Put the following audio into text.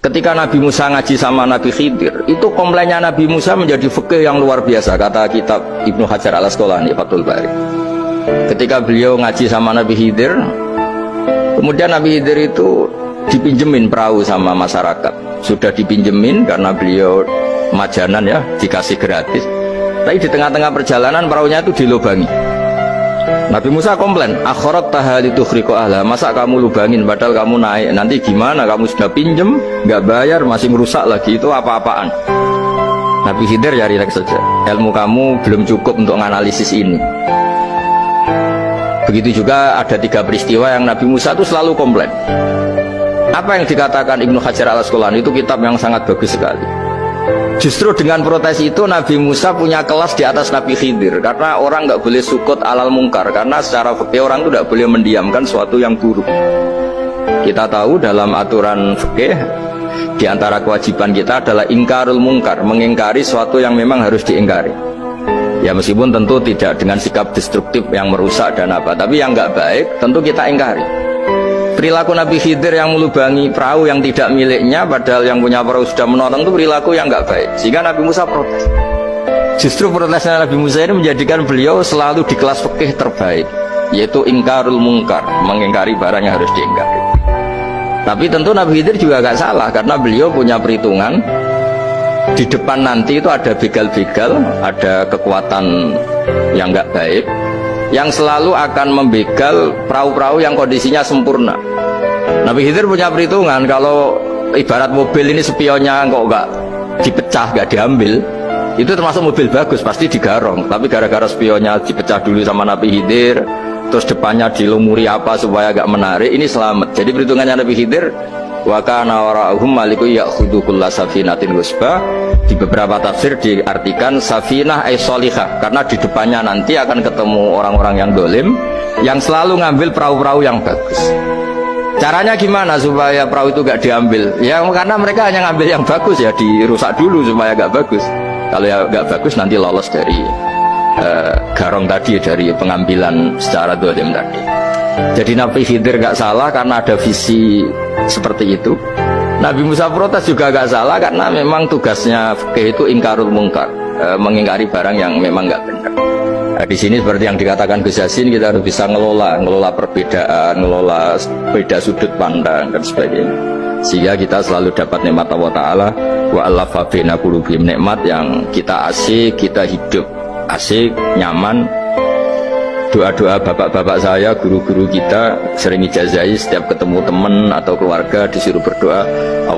Ketika Nabi Musa ngaji sama Nabi Khidir, itu komplainnya Nabi Musa menjadi fikih yang luar biasa, kata kitab Ibnu Hajar al-Asqalani Fathul Bari. Ketika beliau ngaji sama Nabi Khidir, kemudian Nabi Khidir itu dipinjemin perahu sama masyarakat. Sudah dipinjemin karena beliau majanan ya, dikasih gratis. Tapi di tengah-tengah perjalanan perahunya itu dilubangi. Nabi Musa komplain, akhirat tahali tukhriqu ahla, masa kamu lubangin padahal kamu naik, nanti gimana, kamu sudah pinjem nggak bayar masih merusak lagi, itu apa-apaan. Nabi Khidir ya rileks saja, ilmu kamu belum cukup untuk menganalisis ini. Begitu juga ada 3 peristiwa yang Nabi Musa itu selalu komplain. Apa yang dikatakan Ibnu Hajar al-Asqalani itu kitab yang sangat bagus sekali. Justru dengan protes itu Nabi Musa punya kelas di atas Nabi Khidir, karena orang nggak boleh sukut alal mungkar, karena secara fikih orang itu nggak boleh mendiamkan sesuatu yang buruk. Kita tahu dalam aturan fikih di antara kewajiban kita adalah ingkarul mungkar, mengingkari sesuatu yang memang harus diingkari. Ya meskipun tentu tidak dengan sikap destruktif yang merusak dan apa, tapi yang nggak baik tentu kita ingkari. Perilaku Nabi Khidir yang melubangi perahu yang tidak miliknya, padahal yang punya perahu sudah menonton, itu perilaku yang nggak baik. Sehingga Nabi Musa protes. Justru protesnya Nabi Musa ini menjadikan beliau selalu di kelas fikih terbaik, yaitu ingkarul mungkar, mengingkari barang yang harus diingkari. Tapi tentu Nabi Khidir juga nggak salah, karena beliau punya perhitungan. Di depan nanti itu ada begal-begal, ada kekuatan yang nggak baik, yang selalu akan membegal perahu-perahu yang kondisinya sempurna. Nabi Khidir punya perhitungan, kalau ibarat mobil ini spionnya kok nggak dipecah, nggak diambil, itu termasuk mobil bagus, pasti digarong. Tapi gara-gara spionnya dipecah dulu sama Nabi Khidir, terus depannya dilumuri apa supaya agak menarik, ini selamat. Jadi perhitungannya Nabi Khidir, wa kana wara'uhum maliku ya'khudhu kulla safinatin ghusba. Di beberapa tafsir diartikan safinah ay sholihah, karena di depannya nanti akan ketemu orang-orang yang dolim yang selalu ngambil perahu-perahu yang bagus. Caranya gimana supaya perahu itu gak diambil? Ya karena mereka hanya ngambil yang bagus, ya dirusak dulu supaya gak bagus. Kalau ya gak bagus nanti lolos dari garong tadi, dari pengambilan secara dolim tadi. Jadi Nabi Khidir gak salah karena ada visi seperti itu. Nabi Musa protes juga gak salah karena memang tugasnya fikih itu ingkarul mungkar, mengingkari barang yang memang gak benar. Nah, di sini seperti yang dikatakan Gus Yassin, kita harus bisa ngelola perbedaan, ngelola beda sudut pandang dan sebagainya, sehingga kita selalu dapat nikmat Allah Ta'ala wa allafa baina qulubihim, nikmat yang kita asik, kita hidup asik, nyaman. Doa-doa bapak-bapak saya, guru-guru kita sering ijazai setiap ketemu teman atau keluarga disuruh berdoa,